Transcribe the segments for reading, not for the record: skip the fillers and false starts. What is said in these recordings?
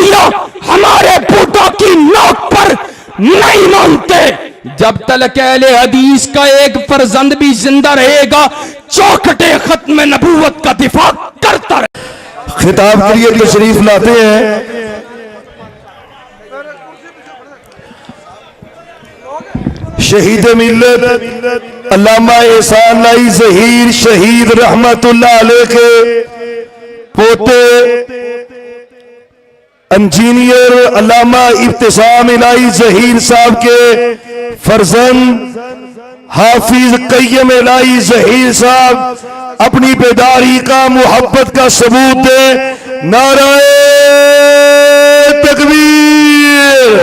یہودیوں ہمارے بھوٹوں کی نوک پر نہیں مانتے. جب تلک اہل حدیث کا ایک فرزند بھی زندہ رہے گا چوکھٹے ختم نبوت کا دفاع کرتا رہے. خطاب کے لیے تشریف لاتے ہیں شہید ملت علامہ احسان لائی ظہیر شہید رحمت اللہ علیہ کے پوتے انجینئر علامہ ابتسام الہی ظہیر صاحب کے فرزند حافظ قیم الہی ظہیر صاحب اپنی بیداری کا محبت کا ثبوت دے. نعرہ تکبیر.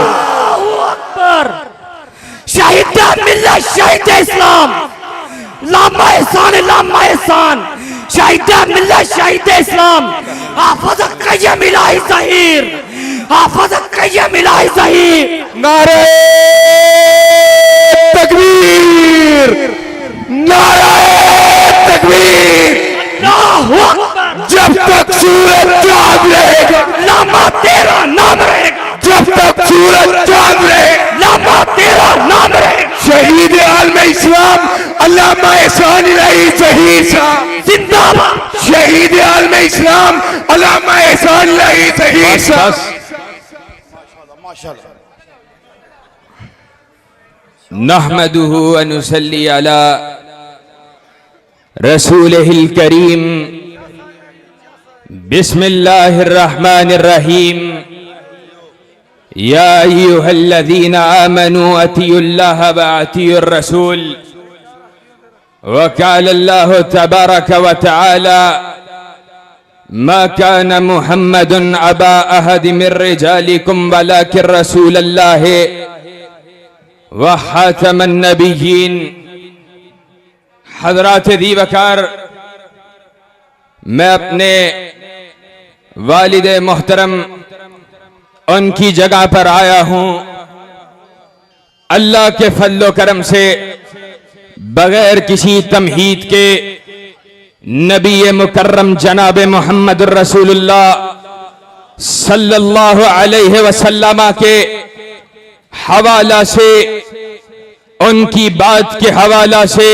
شہید ملت شہید اسلام علامہ احسان علامہ احسان شہید ملت شہید اسلام حافظ قیم الہی ظہیر حافظ قیم الہی ظہیر. نعرہ تکبیر. نعرہ تکبیر. اللہ اکبر. جب تک سورج چاند رہے گا علامہ تیرا نام رہے گا. جب تک سورج چاند رہے گا علامہ تیرا نام رہے گا. شہید عالم اسلام علامہ احسان الہی ظہیر صاحب زندہ باد. شہید عالم اسلام علامہ احسان الہی ظہیر صاحب. نحمده ونصلي على رسوله الكريم. بسم الله الرحمن الرحيم. يا أيها الذين آمنوا أطيعوا الله وأطيعوا الرسول. وقال الله تبارك وتعالى ما كان محمد أبا أحد من رجالكم ولكن رسول الله وخاتم النبیین. حضرات دی وقار، میں اپنے والد محترم ان کی جگہ پر آیا ہوں. اللہ کے فضل و کرم سے بغیر کسی تمہید کے نبی مکرم جناب محمد رسول اللہ صلی اللہ علیہ وسلم کے حوالہ سے، ان کی بات کے حوالہ سے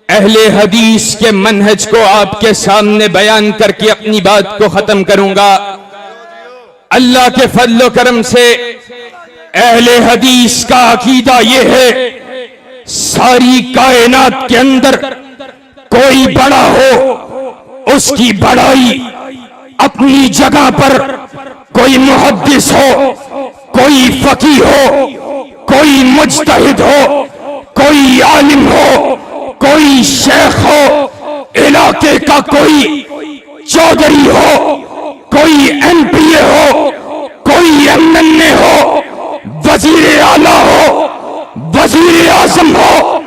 اہل حدیث کے منہج کو آپ کے سامنے بیان کر کے اپنی بات کو ختم کروں گا. اللہ کے فضل و کرم سے اہل حدیث کا عقیدہ یہ ہے ساری کائنات کے اندر کوئی بڑا ہو اس کی بڑائی اپنی جگہ پر، کوئی محدث ہو، کوئی فقیہ ہو، کوئی مجتہد ہو، کوئی عالم ہو، کوئی شیخ ہو، علاقے کا کوئی چودھری ہو، کوئی ایم پی اے ہو، کوئی ایم این اے ہو، وزیر اعلیٰ ہو، وزیر اعظم ہو،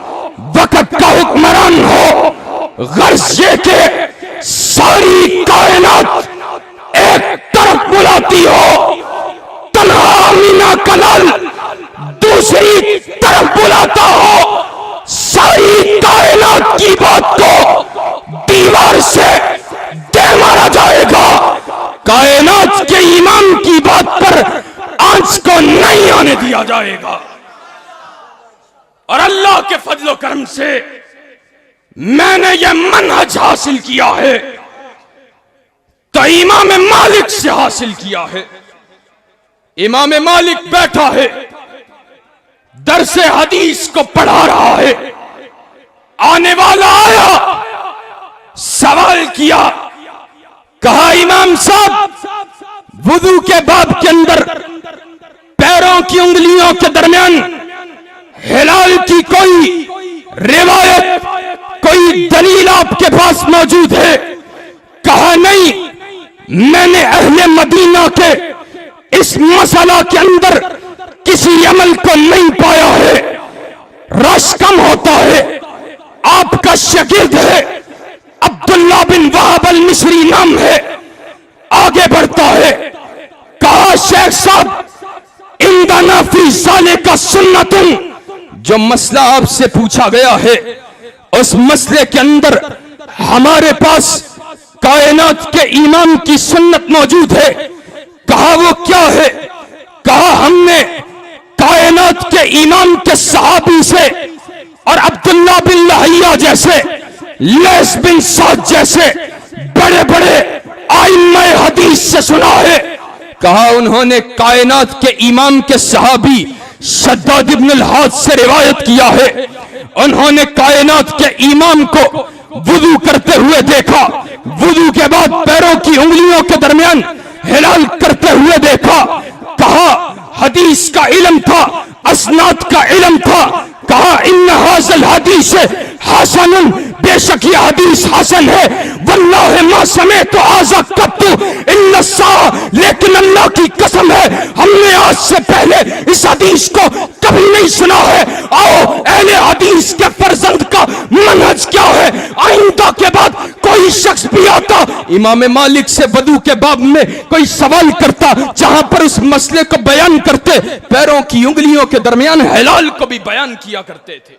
وقت کا حکمران ہو، غرض یہ کہ ساری کائنات ایک طرف بلاتی ہو، تنہا آمینہ کا لال دوسری طرف بلاتا ہو، ساری کائنات کی بات کو دیوار سے دے مارا جائے گا، کائنات کے امام کی بات پر آنچ کو نہیں آنے دیا جائے گا. اور اللہ کے فضل و کرم سے میں نے یہ منہج حاصل کیا ہے تو امام مالک سے حاصل کیا ہے. امام مالک بیٹھا ہے، درس حدیث کو پڑھا رہا ہے، آنے والا آیا، سوال کیا، کہا امام صاحب وضو کے باب کے اندر پیروں کی انگلیوں کے درمیان ہلال کی کوئی روایت، کوئی دلیل آپ کے پاس موجود ہے؟ کہا نہیں، میں نے اہل مدینہ کے اس مسئلہ کے اندر کسی عمل کو نہیں پایا ہے، رش کم ہوتا ہے. آپ کا شاگرد ہے، عبداللہ بن وہب المصری نام ہے، آگے بڑھتا ہے. کہا شیخ صاحب عندنا فی ذالک سنت، جو مسئلہ آپ سے پوچھا گیا ہے اس مسئلے کے اندر ہمارے پاس کائنات کے امام کی سنت موجود ہے. کہا کہا وہ کیا ہے؟ کہا ہم نے کائنات کے امام کے صحابی سے اور عبداللہ بن لہیہ جیسے، لیث بن سعد جیسے بڑے بڑے ائمہ حدیث سے سنا ہے۔ کہا انہوں نے کائنات کے امام کے صحابی شداد ابن الحاد سے روایت کیا ہے، انہوں نے کائنات کے امام کو وضو کرتے ہوئے دیکھا، وضو کے بعد پیروں کی انگلیوں کے درمیان ہلال کرتے ہوئے دیکھا۔ کہا حدیث کا علم تھا، اسناد کا علم تھا۔ کہا ان ھذا الحدیث حسن، بے شک یہ حدیث حسن ہے، واللہ ما سمعت ھذا قط الا الساعہ، لیکن اللہ کی قسم ہے ہم نے آج سے پہلے اس حدیث کو کبھی نہیں سنا ہے۔ آؤ اہل حدیث کے فرزند کا منہج کیا ہے، آئندہ کے بعد کوئی شخص بھی آتا امام مالک سے وضو کے باب میں کوئی سوال کرتا، جہاں پر اس مسئلے کو بیان کرتے پیروں کی انگلیوں کے درمیان ہلال کو بھی بیان کیا کرتے تھے۔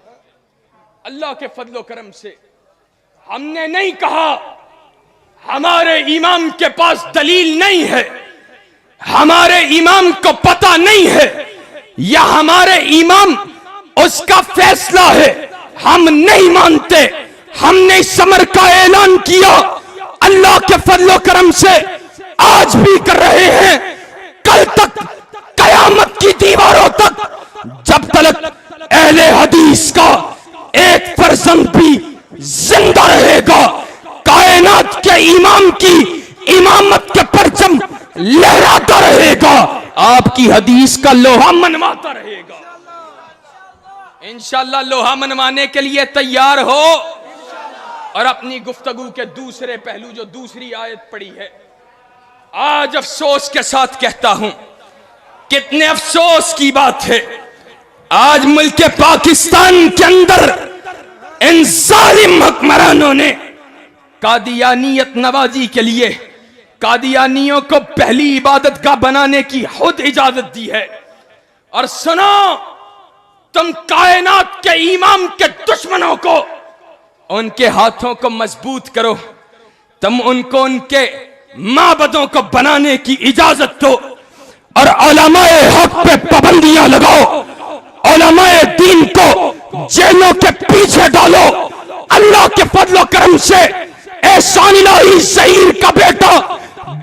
اللہ کے فضل و کرم سے ہم نے نہیں کہا ہمارے امام کے پاس دلیل نہیں ہے، ہمارے امام کو پتہ نہیں ہے، یا ہمارے امام اس کا فیصلہ ہے ہم نہیں مانتے۔ ہم نے اس امر کا اعلان کیا، اللہ کے فضل و کرم سے آج بھی کر رہے ہیں، کل تک قیامت کی دیواروں تک، جب تک اہل حدیث کا ایک فرزند بھی زندہ رہے گا، کائنات کے امام کی امامت کے پرچم لہراتا رہے گا، آپ کی حدیث کا لوہا منواتا رہے گا۔ انشاءاللہ لوہا منوانے کے لیے تیار ہو۔ اور اپنی گفتگو کے دوسرے پہلو جو دوسری آیت پڑھی ہے، آج افسوس کے ساتھ کہتا ہوں، کتنے افسوس کی بات ہے، آج ملک پاکستان کے اندر ان ظالم حکمرانوں نے قادیانیت نوازی کے لیے قادیانیوں کو پہلی عبادت گاہ بنانے کی خود اجازت دی ہے۔ اور سنو، تم کائنات کے امام کے دشمنوں کو ان کے ہاتھوں کو مضبوط کرو، تم ان کو ان کے معبدوں کو بنانے کی اجازت دو، اور علماء حق پہ پابندیاں لگاؤ، علماء دین کو جیلوں کے پیچھے ڈالو۔ اللہ کے فضل و کرم سے احسان الہی ظہیر کا بیٹا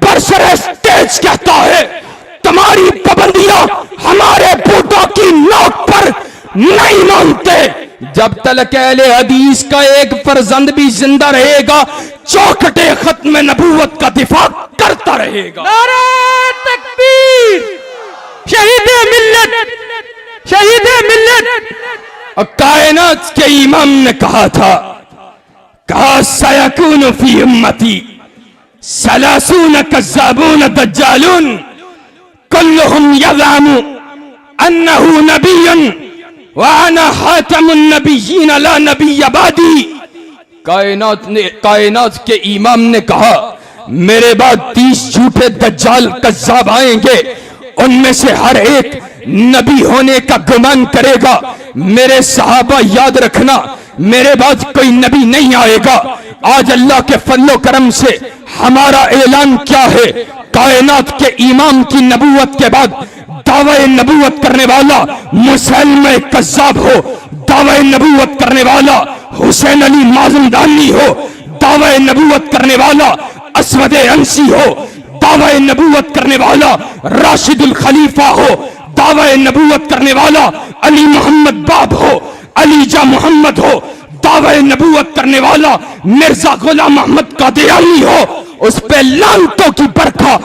برسر اسٹیج کہتا ہے، تمہاری پابندیاں ہمارے بوٹوں کی نوک پر نہیں مانتے۔ جب تک اہل حدیث کا ایک فرزند بھی زندہ رہے گا، چوکھٹے ختم نبوت کا دفاع کرتا رہے گا۔ نعرہ تکبیر، شہید ملت، شہید ملت۔ اور کائنات کے امام نے کہا تھا، کہا سیکون فی امتی ثلاثون کذابون دجالون کلہم یزعم انہ نبی وَأَنَا خَاتَمُ النَّبِيِّينَ لَا نَبِيَّ بَعْدِي۔ کائنات کے امام نے کہا، میرے بعد 30 جھوٹے دجال کذاب آئیں گے، ان میں سے ہر ایک نبی ہونے کا گمان کرے گا۔ میرے صحابہ یاد رکھنا، میرے بعد کوئی نبی نہیں آئے گا۔ آج اللہ کے فضل و کرم سے ہمارا اعلان کیا ہے، کائنات کے امام کی نبوت کے بعد دعوی نبوت کرنے والا مسلمہ کذاب ہو، دعوی نبوت کرنے والا حسین علی مازندانی ہو، دعوی نبوت کرنے والا اسود انسی ہو، دعوی نبوت کرنے والا راشد الخلیفہ ہو، دعوی نبوت کرنے والا علی محمد باب ہو، علی جا محمد ہو، دعوی نبوت کرنے والا مرزا غلام احمد قادیانی ہو، اس پہ لعنتوں کی برکھا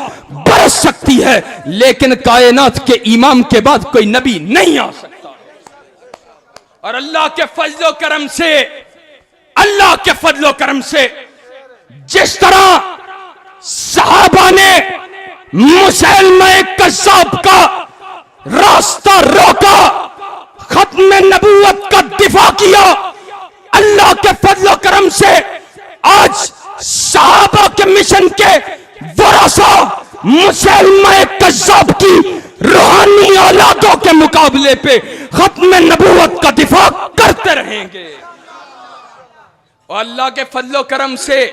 برس سکتی ہے، لیکن کائنات کے امام کے بعد کوئی نبی نہیں آ سکتا۔ اور اللہ کے فضل و کرم سے، اللہ کے فضل و کرم سے جس طرح صحابہ نے مسلمہ کذاب کا راستہ روکا، ختم نبوت کا دفاع کیا، اللہ کے فضل و کرم سے آج صحابہ کے مشن کے ورثہ مسلمہ کذاب کی روحانی اولادوں کے مقابلے پہ ختم نبوت کا دفاع کرتے رہیں گے۔ اور اللہ کے فضل و کرم سے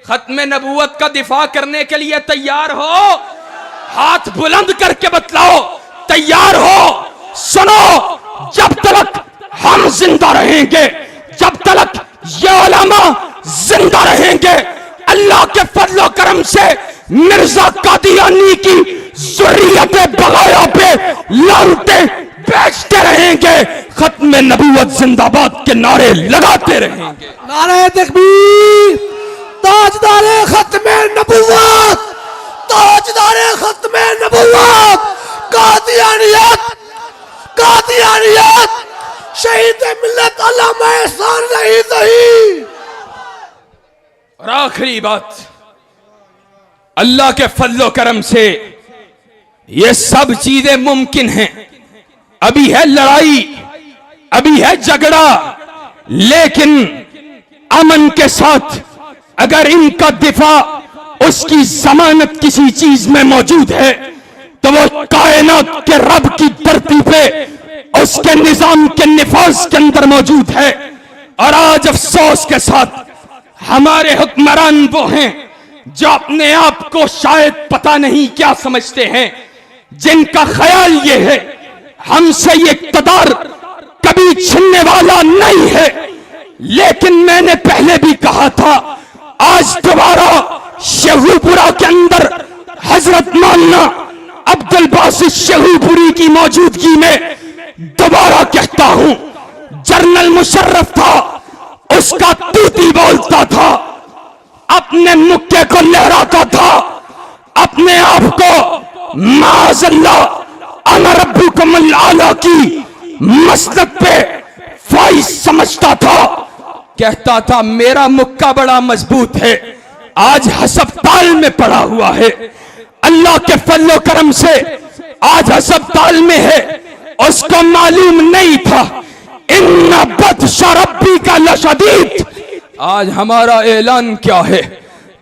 ختم نبوت کا دفاع کرنے کے لیے تیار ہو۔ ہاتھ بلند کر کے بتلاؤ تیار ہو؟ سنو، جب تک ہم زندہ رہیں گے، جب تک یہ علماء زندہ رہیں گے، اللہ کے فضل و کرم سے مرزا قادیانی کی ذریت بغایا پہ لانتے بیچتے رہیں گے، ختم نبوت زندہ باد کے نعرے لگاتے رہیں گے۔ نعرہ تکبیر، تاجدار ختم نبوت، تاجدار ختم نبوت، قادیانیت، قادیانیت، شہید ملت علامہ احسان رہی ظہیر۔ اور آخری بات، اللہ کے فضل و کرم سے یہ سب چیزیں ممکن ہیں۔ ابھی ہے لڑائی، ابھی ہے جھگڑا، لیکن امن کے ساتھ اگر ان کا دفاع، اس کی ضمانت کسی چیز میں موجود ہے تو وہ کائنات کے رب کی دھرتی پہ اس کے نظام کے نفاذ کے اندر موجود ہے۔ اور آج افسوس کے ساتھ ہمارے حکمران وہ ہیں جو اپنے آپ کو شاید پتہ نہیں کیا سمجھتے ہیں، جن کا خیال یہ ہے ہم سے یہ اقتدار کبھی چھننے والا نہیں ہے۔ لیکن میں نے پہلے بھی کہا تھا، آج دوبارہ شیخو پورا کے اندر حضرت مولانا عبد الباسط شیخو پوری کی موجودگی میں دوبارہ کہتا ہوں، جنرل مشرف تھا، اس کا توتی بولتا تھا، اپنے مکے کو لہراتا تھا، اپنے آپ کو معاذ اللہ انا ربکم العالی کی مسلک پہ فائز سمجھتا تھا، کہتا تھا میرا مکہ بڑا مضبوط ہے، آج ہسپتال میں پڑا ہوا ہے۔ اللہ کے فضل و کرم سے آج ہسپتال میں ہے، اس کو معلوم نہیں تھا۔ ان بطش ربک لشدید۔ آج ہمارا اعلان کیا ہے؟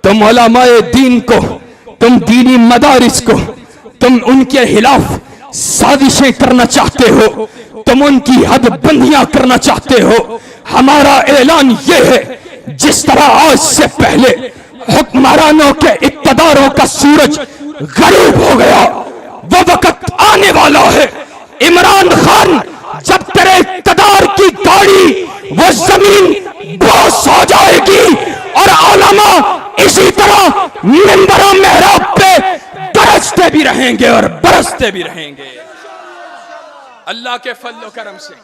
تم علماء دین کو، تم دینی مدارس کو، تم ان کے خلاف سازشیں کرنا چاہتے ہو، تم ان کی حد بندیاں کرنا چاہتے ہو۔ ہمارا اعلان یہ ہے، جس طرح آج سے پہلے حکمرانوں کے اقتداروں کا سورج غروب ہو گیا، وہ وقت آنے والا ہے۔ عمران خان، جب تیرے اقتدار کی گاڑی وہ زمین بوس ہو جائے گی اور علماء اسی طرح منبر و محراب پہ برستے بھی رہیں گے اور برستے بھی رہیں گے۔ اللہ کے فضل و کرم سے،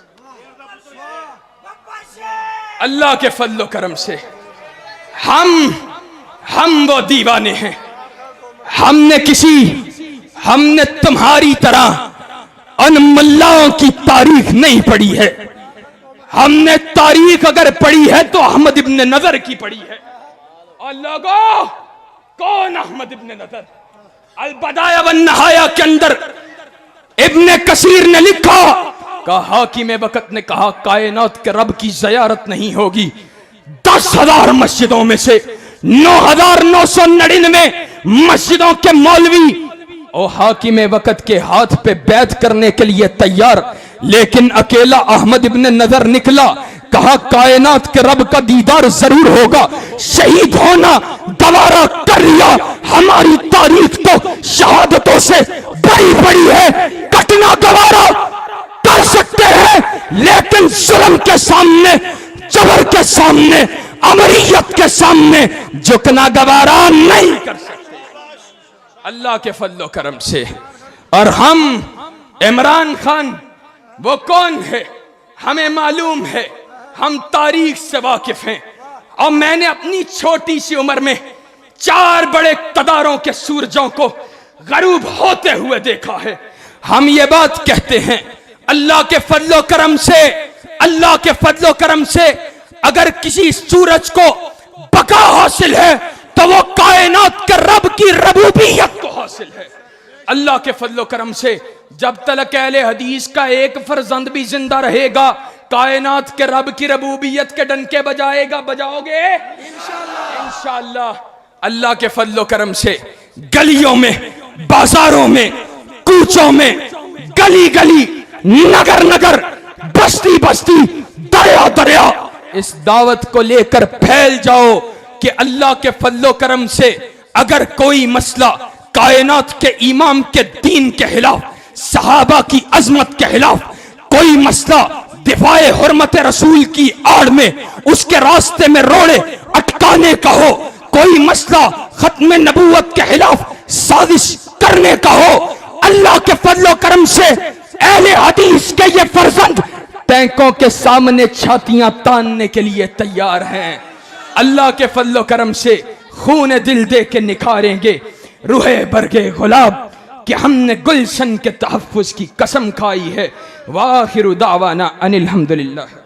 اللہ کے فضل و کرم سے ہم وہ دیوانے ہیں، ہم نے تمہاری طرح ان ملاؤں کی تاریخ نہیں پڑھی ہے۔ ہم نے تاریخ اگر پڑھی ہے تو احمد ابن نظر کی پڑھی ہے۔ اور لوگوں، کون احمد ابن نظر؟ البدایہ والنہایہ کے اندر ابن کثیر نے لکھا، کہا حاکم وقت نے کہا کائنات کے رب کی زیارت نہیں ہوگی، 10,000 مسجدوں میں سے 9,999 مسجدوں کے مولوی اور حاکم وقت کے ہاتھ پہ بیعت کرنے کے لیے تیار، لیکن اکیلا احمد ابن نظر نکلا، کہا کائنات کے رب کا دیدار ضرور ہوگا، شہید ہونا گوارا کر لیا، ہماری تاریخ تو شہادتوں سے بڑی بڑی ہے، کٹنا گوارا کر سکتے ہیں، لیکن ظلم کے سامنے، جبر کے سامنے، امریت کے سامنے جھکنا گوارا نہیں کر سکتے۔ اللہ کے فضل و کرم سے، اور ہم عمران خان وہ کون ہے ہمیں معلوم ہے، ہم تاریخ سے واقف ہیں، اور میں نے اپنی چھوٹی سی عمر میں 4 بڑے اقتداروں کے سورجوں کو غروب ہوتے ہوئے دیکھا ہے۔ ہم یہ بات کہتے ہیں، اللہ کے فضل و کرم سے، اللہ کے فضل و کرم سے اگر کسی سورج کو بقا حاصل ہے تو وہ کائنات کے رب کی ربوبیت کو حاصل ہے۔ اللہ کے فضل و کرم سے جب تک اہل حدیث کا ایک فرزند بھی زندہ رہے گا، کائنات کے رب کی ربوبیت کے ڈنکے بجائے گا، بجاؤ گے انشاءاللہ۔ اللہ کے فضل و کرم سے گلیوں میں، بازاروں میں، کوچوں میں، گلی گلی، نگر نگر، بستی بستی، دریا دریا، اس دعوت کو لے کر پھیل جاؤ کہ اللہ کے فضل و کرم سے اگر کوئی مسئلہ کائنات کے امام کے دین کے خلاف، صحابہ کی عظمت کے خلاف کوئی مسئلہ دفاع حرمت رسول کی آڑ میں اس کے راستے میں روڑے اٹکانے کا ہو، کوئی مسئلہ ختم نبوت کے خلاف سازش کرنے کا ہو، اللہ کے فضل و کرم سے اہل حدیث کے یہ فرزند ٹینکوں کے سامنے چھاتیاں تاننے کے لیے تیار ہیں۔ اللہ کے فضل و کرم سے خون دل دے کے نکھاریں گے روح برگے گلاب کہ ہم نے گلشن کے تحفظ کی قسم کھائی ہے۔ وآخر دعوانا ان الحمدللہ۔